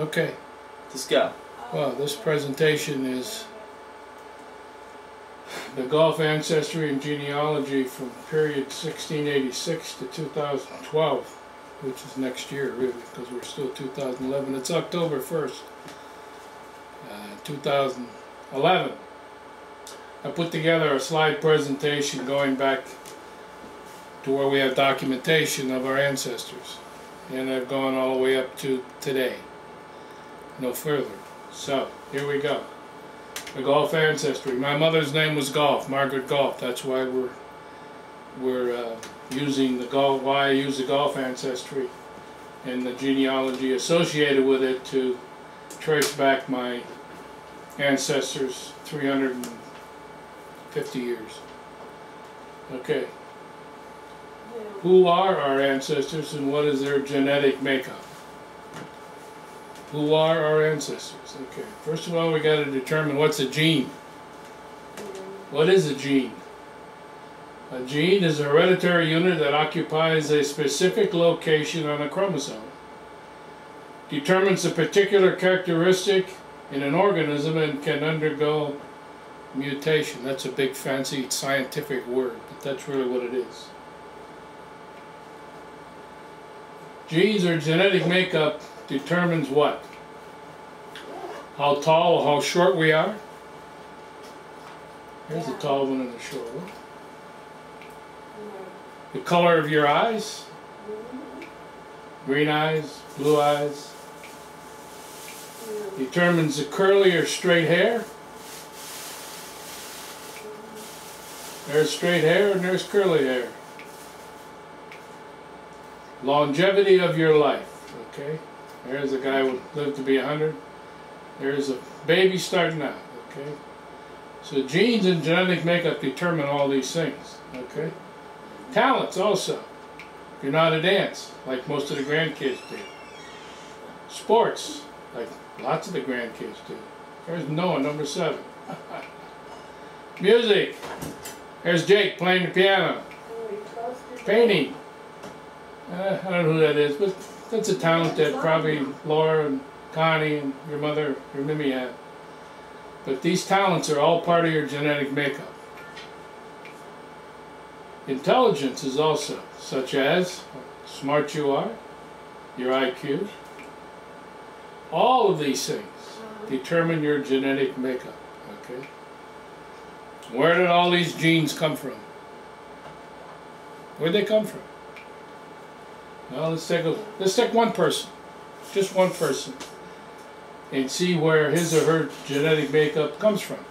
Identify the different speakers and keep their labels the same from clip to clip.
Speaker 1: Okay.
Speaker 2: Let's go.
Speaker 1: Well, this presentation is the Goff Ancestry and Genealogy from period 1686 to 2012, which is next year, really, because we're still 2011. It's October 1st, 2011. I put together a slide presentation going back to where we have documentation of our ancestors, and I've gone all the way up to today, no further. So here we go. The Goff ancestry. My mother's name was Goff, Margaret Goff. That's why we're using the Goff. Why I use the Goff ancestry and the genealogy associated with it to trace back my ancestors 350 years. Okay. Who are our ancestors and what is their genetic makeup? Who are our ancestors? Okay. First of all, we got to determine what's a gene. What is a gene? A gene is a hereditary unit that occupies a specific location on a chromosome. Determines a particular characteristic in an organism and can undergo mutation. That's a big fancy scientific word, but that's really what it is. Genes or genetic makeup determines what? How tall or how short we are. Here's a tall one and a short one. The color of your eyes. Green eyes, blue eyes. Determines the curly or straight hair. There's straight hair and there's curly hair. Longevity of your life. Okay, there's a guy who lived to be 100. There's a baby starting out. Okay, so genes and genetic makeup determine all these things. Okay, talents also. If you're not a dance, like most of the grandkids do. Sports, like lots of the grandkids do. There's Noah, number 7. Music. There's Jake playing the piano. Painting. I don't know who that is, but that's a talent that probably Laura and Connie and your mother, your Mimi had. But these talents are all part of your genetic makeup. Intelligence is also, such as how smart you are, your IQ. All of these things determine your genetic makeup. Okay. Where did all these genes come from? Where'd they come from? Well, let's take one person, just one person, and see where his or her genetic makeup comes from.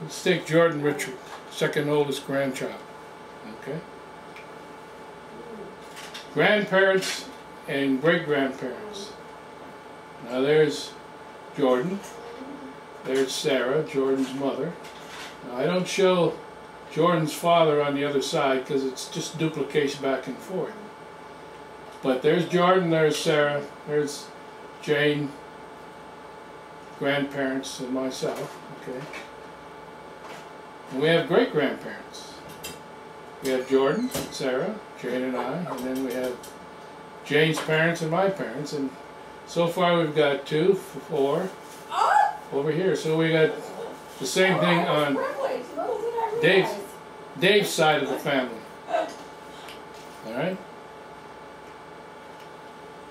Speaker 1: Let's take Jordan Richard, second oldest grandchild. Okay. Grandparents and great-grandparents. Now there's Jordan. There's Sarah, Jordan's mother. Now I don't show Jordan's father on the other side because it's just duplication back and forth. But there's Jordan, there's Sarah, there's Jane, grandparents, and myself. Okay. And we have great-grandparents. We have Jordan, Sarah, Jane, and I, and then we have Jane's parents and my parents. And so far we've got 2, 4 over here. So we got the same thing on Dave's side of the family. All right.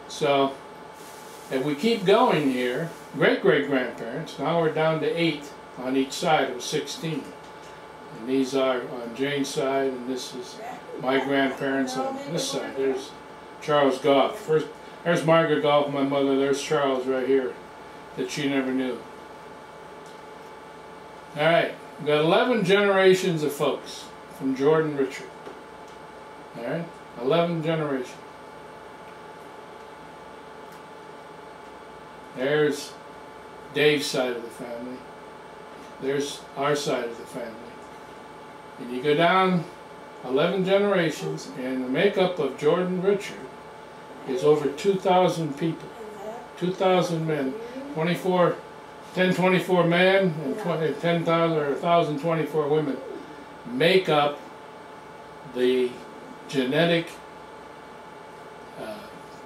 Speaker 1: So, if we keep going here, great-great-grandparents, now we're down to 8 on each side of 16. And these are on Jane's side, and this is my grandparents on this side. There's Charles Goff. First, there's Margaret Goff, my mother. There's Charles right here, that she never knew. All right, we've got 11 generations of folks from Jordan Richard. All right, 11 generations. There's Dave's side of the family. There's our side of the family. And you go down 11 generations, and the makeup of Jordan Richard is over 2,000 people. 2,000 men. 1024 men and 10,000 or 1,024 women make up the genetic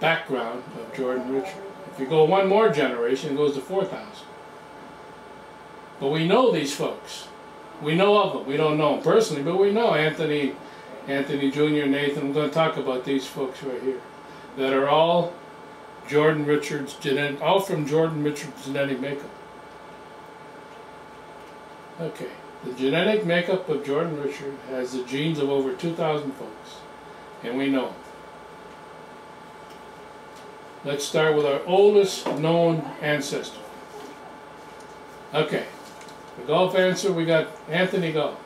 Speaker 1: background of Jordan Richard. If you go one more generation, it goes to 4,000. But we know these folks. We know of them. We don't know them personally, but we know Anthony Jr., Nathan. I'm going to talk about these folks right here that are all Jordan Richards genetic, all from Jordan Richards genetic makeup. Okay, the genetic makeup of Jordan Richard has the genes of over 2,000 folks, and we know them. Let's start with our oldest known ancestor. Okay, the Goff answer, we got Anthony Goff.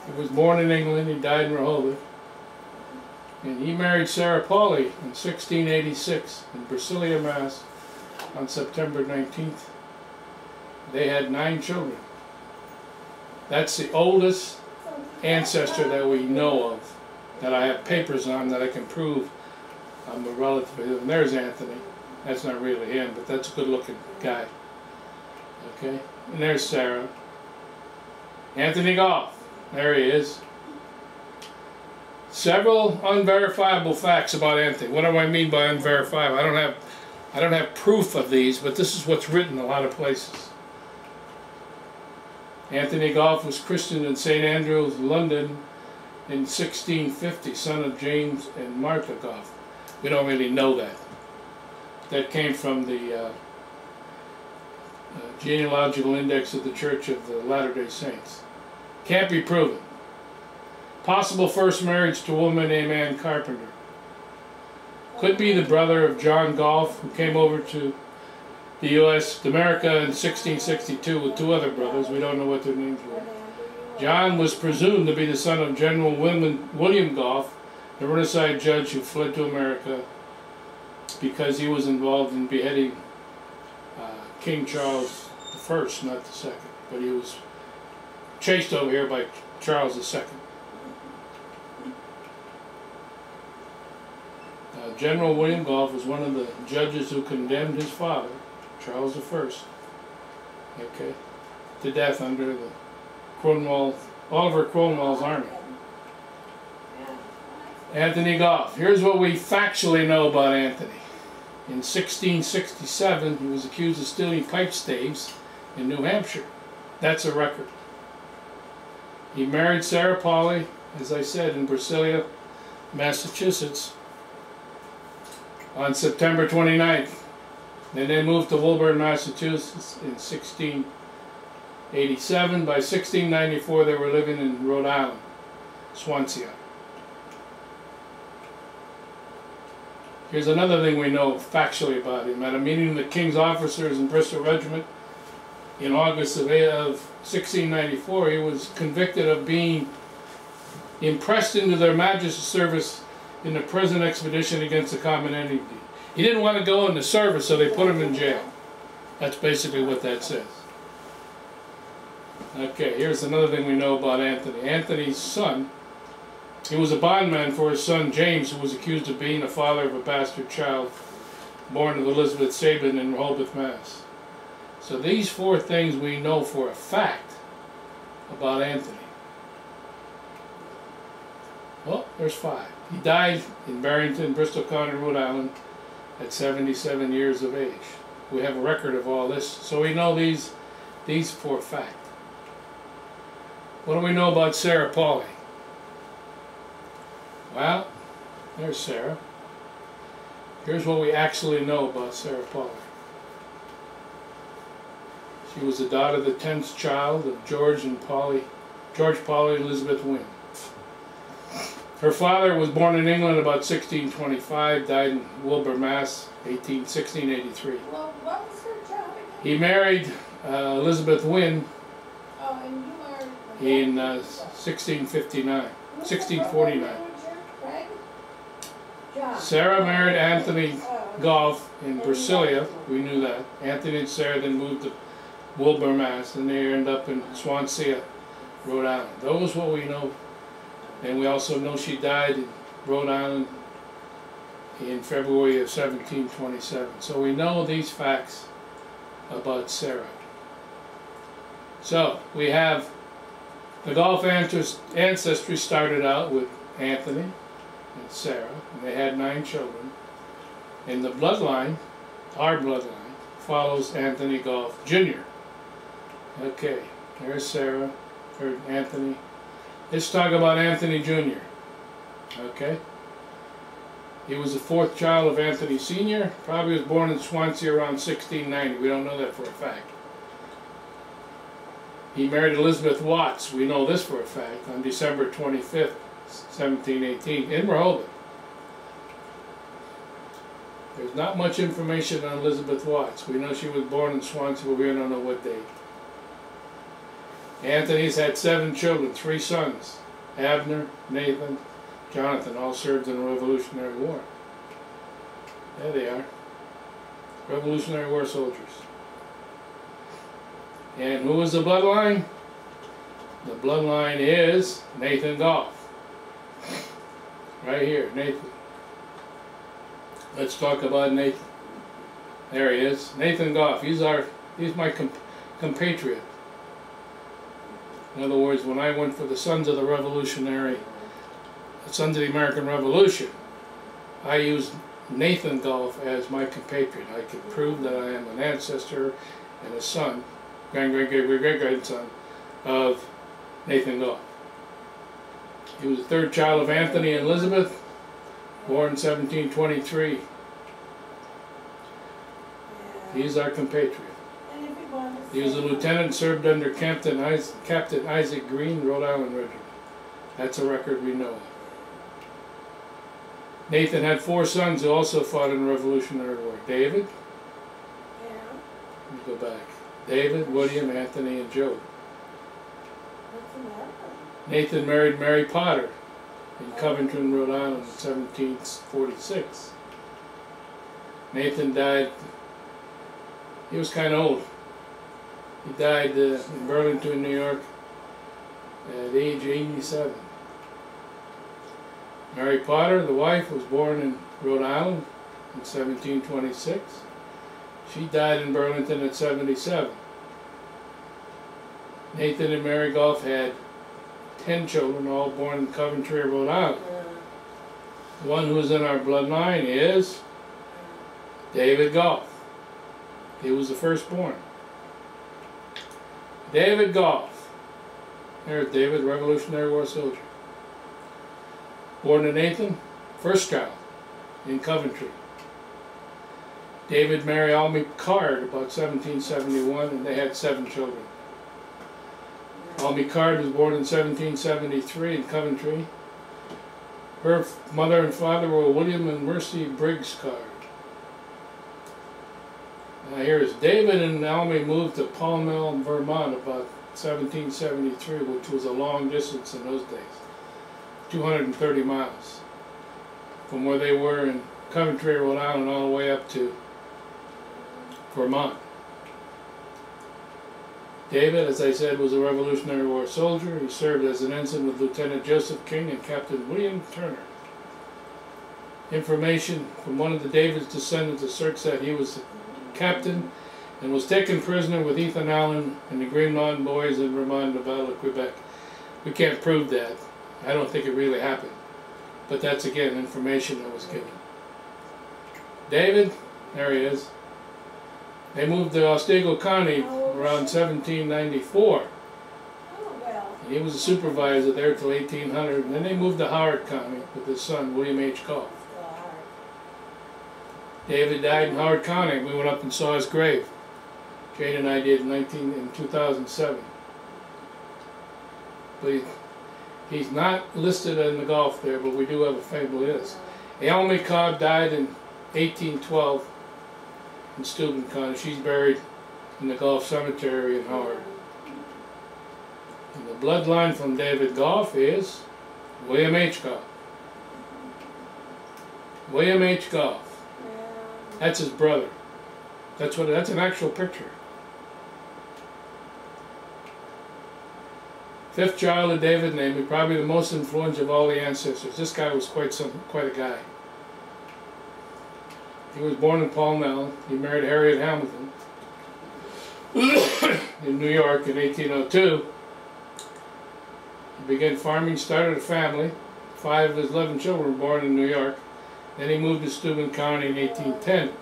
Speaker 1: He was born in England, he died in Rehoboth. And he married Sarah Pauli in 1686 in Brasilia, Mass. on September 19th. They had 9 children. That's the oldest ancestor that we know of, that I have papers on that I can prove I'm a relative of him. And there's Anthony. That's not really him, but that's a good looking guy. Okay, and there's Sarah. Anthony Goff. There he is. Several unverifiable facts about Anthony. What do I mean by unverifiable? I don't have proof of these, but this is what's written in a lot of places. Anthony Goff was christened in St. Andrews, London in 1650, son of James and Martha Goff. We don't really know that. That came from the genealogical index of the Church of the Latter-day Saints. Can't be proven. Possible first marriage to a woman named Ann Carpenter. Could be the brother of John Goff, who came over to the U.S., America in 1662 with 2 other brothers. We don't know what their names were. John was presumed to be the son of General William Goff, the Riverside judge who fled to America because he was involved in beheading King Charles I, not the second, but he was chased over here by Charles II. General William Goff was one of the judges who condemned his father, Charles I, okay, to death under the Oliver Cromwell's army. Anthony Goff. Here's what we factually know about Anthony. In 1667, he was accused of stealing pipe staves in New Hampshire. That's a record. He married Sarah Pauli, as I said, in Brasilia, Massachusetts, on September 29th. Then they moved to Woburn, Massachusetts in 1687. By 1694, they were living in Rhode Island, Swansea. Here's another thing we know factually about him. At a meeting of the King's officers in Bristol Regiment in August of 1694, he was convicted of being impressed into their Majesty's service in the present expedition against the common enemy. He didn't want to go into service, so they put him in jail. That's basically what that says. Okay, here's another thing we know about Anthony. Anthony's son, he was a bondman for his son James, who was accused of being the father of a bastard child born of Elizabeth Sabin in Rehoboth, Mass. So these 4 things we know for a fact about Anthony. Well, there's 5. He died in Barrington, Bristol County, Rhode Island at 77 years of age. We have a record of all this, so we know these for a fact. What do we know about Sarah Pauli? Well, there's Sarah. Here's what we actually know about Sarah Pauli. She was the daughter, the 10th child of George Pauli and Elizabeth Wynne. Her father was born in England about 1625, died in Wilbur, Mass. 1683.
Speaker 2: Well, what was her job again?
Speaker 1: He married Elizabeth Wynne in 1649. Sarah married Anthony Goff in Brasilia. We knew that. Anthony and Sarah then moved to Wilbur, Mass. And they ended up in Swansea, Rhode Island. Those what we know. And we also know she died in Rhode Island in February of 1727. So we know these facts about Sarah. So we have the Goff ancestry started out with Anthony and Sarah, and they had 9 children. In the bloodline our bloodline, follows Anthony Goff Jr. Okay, there's Sarah, or Anthony. Let's talk about Anthony Jr. Okay. He was the fourth child of Anthony Sr. Probably was born in Swansea around 1690. We don't know that for a fact. He married Elizabeth Watts. We know this for a fact on December 25th, 1718 in Rehoboth. There's not much information on Elizabeth Watts. We know she was born in Swansea, but we don't know what date. Anthony's had 7 children, 3 sons. Abner, Nathan, Jonathan, all served in the Revolutionary War. There they are. Revolutionary War soldiers. And who is the bloodline? The bloodline is Nathan Goff. Right here, Nathan. Let's talk about Nathan. There he is. Nathan Goff. He's my compatriot. In other words, when I went for the Sons of the Sons of the American Revolution, I used Nathan Goff as my compatriot. I could prove that I am an ancestor and a son, great-great-great-great-grandson of Nathan Goff. He was the 3rd child of Anthony and Elizabeth, born in 1723. He's our compatriot. He was a lieutenant and served under Captain Isaac Green, Rhode Island Regiment. That's a record we know of. Nathan had 4 sons who also fought in the Revolutionary War. David.
Speaker 2: Yeah.
Speaker 1: Let me go back. David, William, Anthony, and Joe.
Speaker 2: What's the matter?
Speaker 1: Nathan married Mary Potter in Covington, Rhode Island in 1746. Nathan died, he was kind of old. He died in Burlington, New York at age 87. Mary Potter, the wife, was born in Rhode Island in 1726. She died in Burlington at 77. Nathan and Mary Goff had 10 children, all born in Coventry, Rhode Island. The one who's in our bloodline is David Goff. He was the firstborn. David Goff. There's David, Revolutionary War soldier. Born to Nathan, first child, in Coventry. David married Almy Card about 1771, and they had 7 children. Almy Card was born in 1773 in Coventry. Her mother and father were William and Mercy Briggs Card. Now here's David and Almy moved to Pall Mall, Vermont about 1773, which was a long distance in those days. 230 miles from where they were in Coventry, Rhode Island, all the way up to Vermont. David, as I said, was a Revolutionary War soldier. He served as an ensign with Lieutenant Joseph King and Captain William Turner. Information from one of the David's descendants asserts that he was the captain and was taken prisoner with Ethan Allen and the Green Mountain Boys in Vermont, Nevada, Quebec. We can't prove that. I don't think it really happened. But that's, again, information that was given. David, there he is. They moved to Otsego County around 1794.
Speaker 2: Oh, well.
Speaker 1: And he was a supervisor there till 1800. And then they moved to Howard County with his son, William H. Goff. David died in Howard County. We went up and saw his grave. Jane and I did in 2007. But he's not listed in the Goff there, but we do have a fable list. Almy Cobb died in 1812 in Steuben County. She's buried in the Goff Cemetery in Howard. And the bloodline from David Goff is William H. Goff. William H. Goff. That's his brother. That's an actual picture. 5th child of David, named probably the most influential of all the ancestors. This guy was quite a guy. He was born in Pall Mall. He married Harriet Hamilton in New York in 1802. He began farming, started a family. 5 of his 11 children were born in New York. Then he moved to Steuben County in 1810.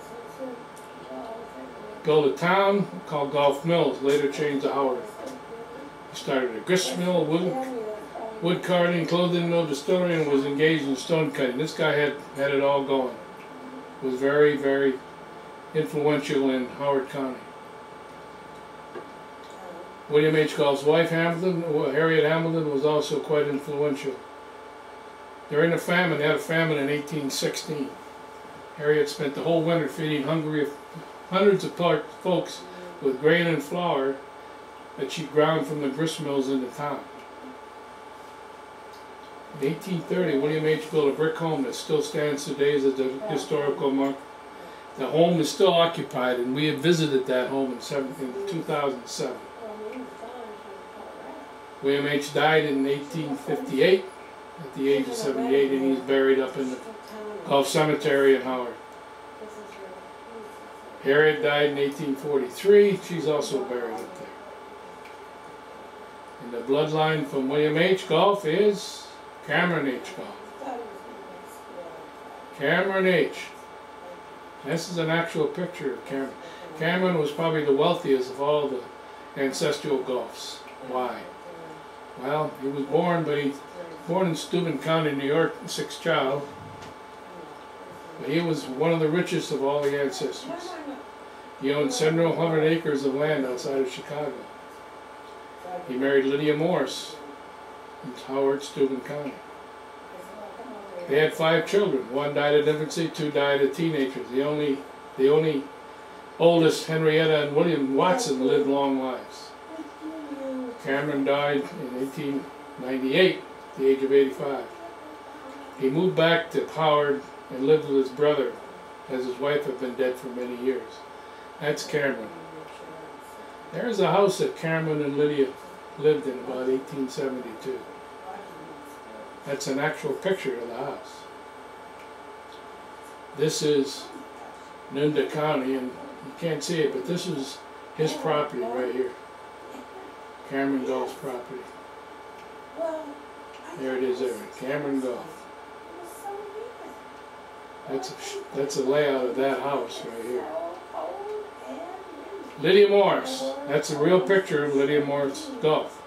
Speaker 1: built a town called Goff Mills, later changed to Howard. He started a grist mill, wood carving, clothing mill, distillery, and was engaged in stone cutting. This guy had it all going. Was very, very influential in Howard County. William H. Goff's wife, Harriet Hamilton, was also quite influential. During the famine, they had a famine in 1816. Harriet spent the whole winter feeding hungry hundreds of folks with grain and flour that she ground from the grist mills in the town. In 1830, William H. built a brick home that still stands today as a historical mark. The home is still occupied, and we have visited that home in 2007. William H. died in 1858 at the age of 78, and he's buried up in the Goff Cemetery in Howard. Harriet died in 1843. She's also buried up there. And the bloodline from William H. Goff is Cameron H. Goff. Cameron H. This is an actual picture of Cameron. Cameron was probably the wealthiest of all the ancestral Goffs. Why? Well, he was born in Steuben County, New York, sixth child. But he was one of the richest of all the ancestors. He owned several hundred acres of land outside of Chicago. He married Lydia Morse in Howard, Steuben County. They had 5 children. 1 died at infancy, 2 died as teenagers. The only oldest, Henrietta and William Watson, lived long lives. Cameron died in 1898 at the age of 85. He moved back to Howard and lived with his brother, as his wife had been dead for many years. That's Cameron. There's a house that Cameron and Lydia lived in about 1872. That's an actual picture of the house. This is Nunda County, and you can't see it, but this is his property right here. Cameron Goff's property. There it is there, Cameron Goff. That's a layout of that house right here. Lydia Morse. That's a real picture of Lydia Morse Goff.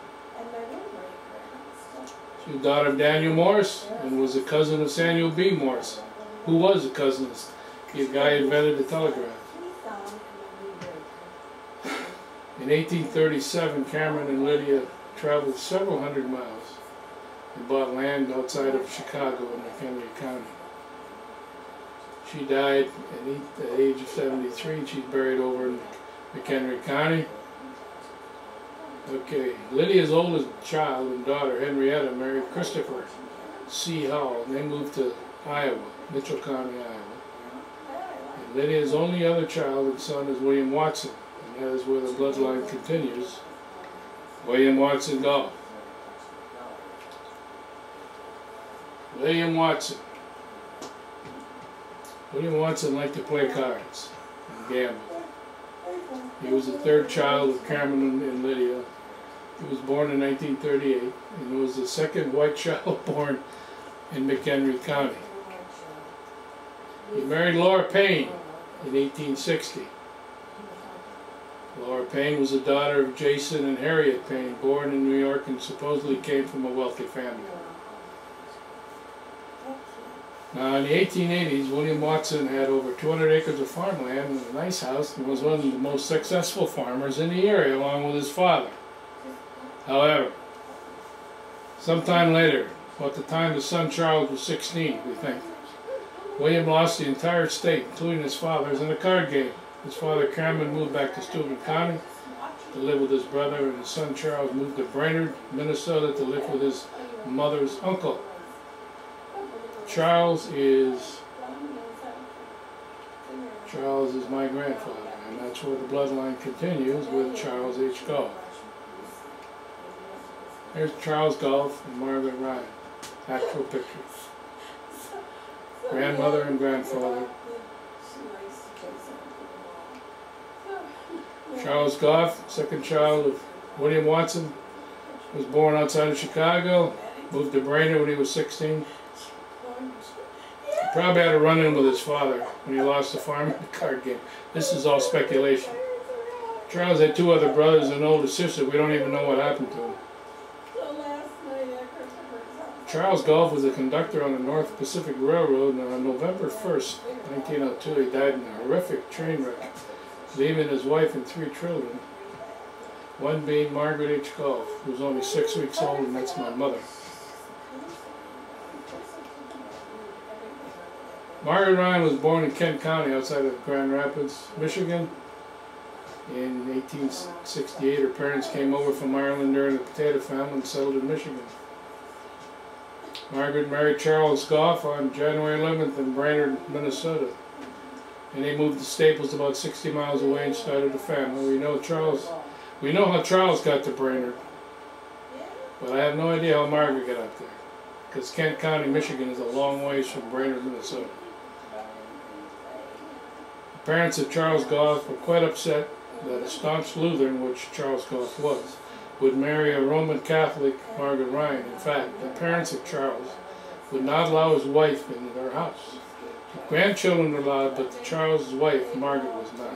Speaker 1: She was the daughter of Daniel Morse and was a cousin of Samuel B. Morse, who was a cousin of the guy who invented the telegraph. In 1837, Cameron and Lydia traveled several hundred miles and bought land outside of Chicago in McHenry County. She died at the age of 73, and she's buried over in McHenry County. Okay, Lydia's oldest child and daughter, Henrietta, married Christopher C. Howell, and they moved to Iowa, Mitchell County, Iowa. And Lydia's only other child and son is William Watson, and that is where the bloodline continues. William Watson Goff. William Watson. William Watson liked to play cards and gamble. He was the 3rd child of Cameron and Lydia. He was born in 1938 and was the 2nd white child born in McHenry County. He married Laura Payne in 1860. Laura Payne was the daughter of Jason and Harriet Payne, born in New York and supposedly came from a wealthy family. Now, in the 1880s, William Watson had over 200 acres of farmland and a nice house and was one of the most successful farmers in the area, along with his father. However, sometime later, about the time his son Charles was 16, we think, William lost the entire estate, including his father's, in a card game. His father, Cameron, moved back to Steuben County to live with his brother, and his son Charles moved to Brainerd, Minnesota to live with his mother's uncle. Charles is my grandfather, and that's where the bloodline continues with Charles H. Goff. There's Charles Goff and Margaret Ryan, actual pictures. Grandmother and grandfather. Charles Goff, 2nd child of William Watson, was born outside of Chicago, moved to Brainerd when he was 16. He probably had a run-in with his father when he lost the farm in the card game. This is all speculation. Charles had two other brothers and an older sister. We don't even know what happened to them. Charles Goff was a conductor on the North Pacific Railroad, and on November 1st, 1902, he died in a horrific train wreck, leaving his wife and 3 children, one being Margaret H. Goff, who was only 6 weeks old, and that's my mother. Margaret Ryan was born in Kent County outside of Grand Rapids, Michigan. In 1868, her parents came over from Ireland during the potato famine and settled in Michigan. Margaret married Charles Goff on January 11th in Brainerd, Minnesota. And they moved to Staples, about 60 miles away, and started a family. We know how Charles got to Brainerd, but I have no idea how Margaret got up there, because Kent County, Michigan is a long ways from Brainerd, Minnesota. The parents of Charles Goff were quite upset that a staunch Lutheran, which Charles Goff was, would marry a Roman Catholic, Margaret Ryan. In fact, the parents of Charles would not allow his wife into their house. The grandchildren were allowed, but Charles' wife, Margaret, was not.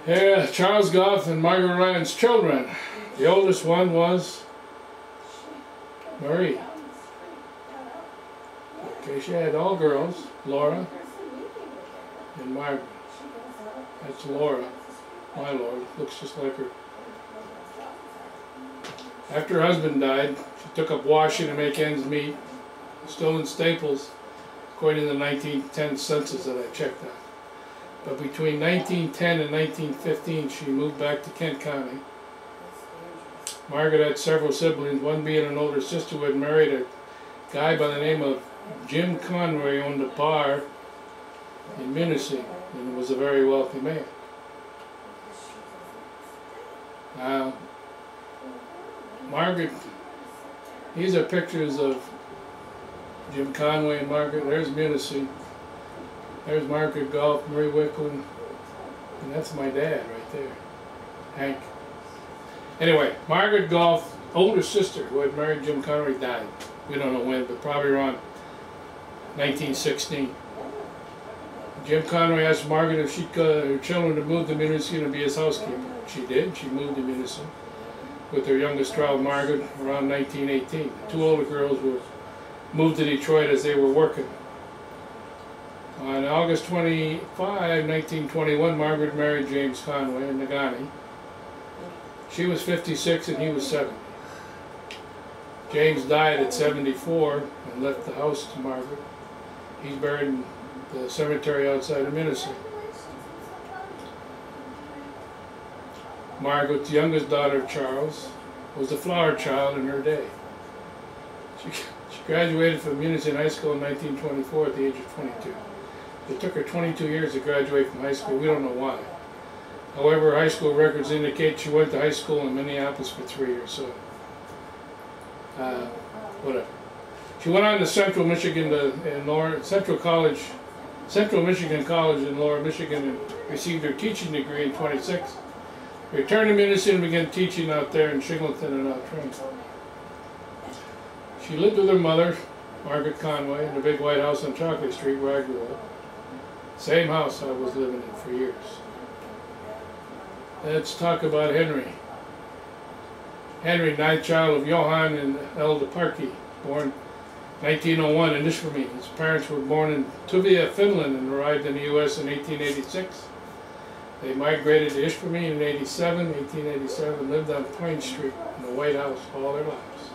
Speaker 1: Yeah, Charles Goff and Margaret Ryan's children. The oldest one was Marie. Okay, she had all girls, Laura and Margaret. That's Laura. My Lord, looks just like her. After her husband died, she took up washing to make ends meet, still in Staples, according to the 1910 census that I checked out. But between 1910 and 1915, she moved back to Kent County. Margaret had several siblings, one being an older sister who had married a guy by the name of Jim Conway, who owned a bar in Munising, and was a very wealthy man. Margaret, these are pictures of Jim Conway and Margaret. There's Munising. There's Margaret Goff, Marie Wicklund, and that's my dad right there, Hank. Anyway, Margaret Goff, older sister who had married Jim Conway, died. We don't know when, but probably around 1916. Jim Conway asked Margaret if she'd her children to move to Munising and be his housekeeper. She did. She moved to Munising with her youngest child, Margaret, around 1918. The 2 older girls were moved to Detroit as they were working. On August 25, 1921, Margaret married James Conway in Negaunee. She was 56 and he was 70. James died at 74 and left the house to Margaret. He's buried in the cemetery outside of Munising. Margaret, the youngest daughter of Charles, was the flower child in her day. She graduated from Munising High School in 1924 at the age of 22. It took her 22 years to graduate from high school. We don't know why. However, high school records indicate she went to high school in Minneapolis for 3 years, so whatever. She went on to Central Michigan Central Michigan College in Lower Michigan, and received her teaching degree in 26. Returned to Munising and began teaching out there in Shingleton and out Trent. She lived with her mother, Margaret Conway, in the big white house on Chocolate Street where I grew up. Same house I was living in for years. Let's talk about Henry. Henry, 9th child of Johann and Elda Parkey, born 1901 in Ishpeming. His parents were born in Tuvia, Finland, and arrived in the U.S. in 1886. They migrated to Ishpeming in 1887, lived on Pine Street in the White House all their lives.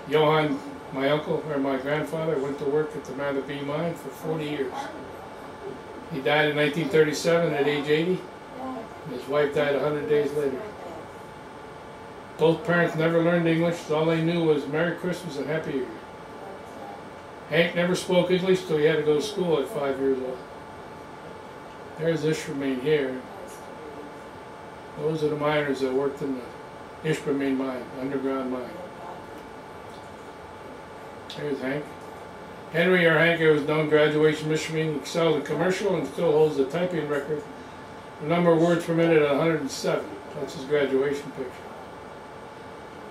Speaker 1: Johann, my uncle, or my grandfather, went to work at the Matabee mine for 40 years. He died in 1937 at age 80, and his wife died 100 days later. Both parents never learned English, all they knew was Merry Christmas and Happy New Year. Hank never spoke English till he had to go to school at 5 years old. There's Ishpeming here. Those are the miners that worked in the Ishpeming mine, underground mine. There's Hank. Henry, or Hank, was known graduation Michigan, excelled in commercial and still holds the typing record. The number of words per minute at 107. That's his graduation picture.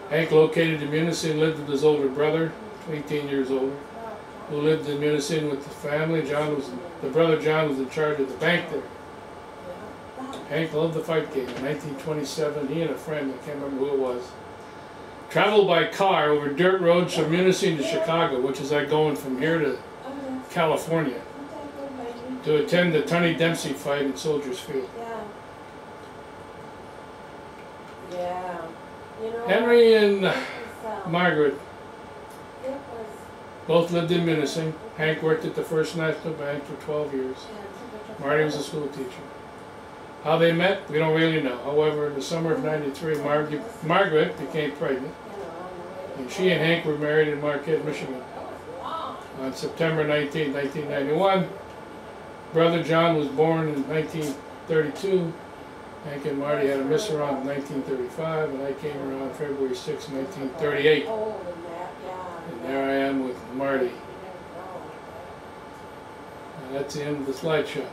Speaker 1: Hank, located in Munising, lived with his older brother, 18 years older. who lived in Munising with the family. The brother John was in charge of the bank there. Hank loved the fight game. In 1927, he and a friend, I can't remember who it was, traveled by car over dirt roads from Munising to Chicago, which is like going from here to California, to attend the Tunney Dempsey fight in Soldiers Field.
Speaker 2: Yeah. You know,
Speaker 1: Henry and
Speaker 2: it
Speaker 1: Margaret
Speaker 2: was,
Speaker 1: both lived in Munising. Hank worked at the First National Bank for 12 years. Marty was a school teacher. How they met, we don't really know. However, in the summer of '93, Margaret became pregnant, and she and Hank were married in Marquette, Michigan. On September 19, 1991, brother John was born in 1932. Hank and Marty had a miss around 1935, and I came around February 6, 1938. And there I am with Marty. And that's the end of the slideshow.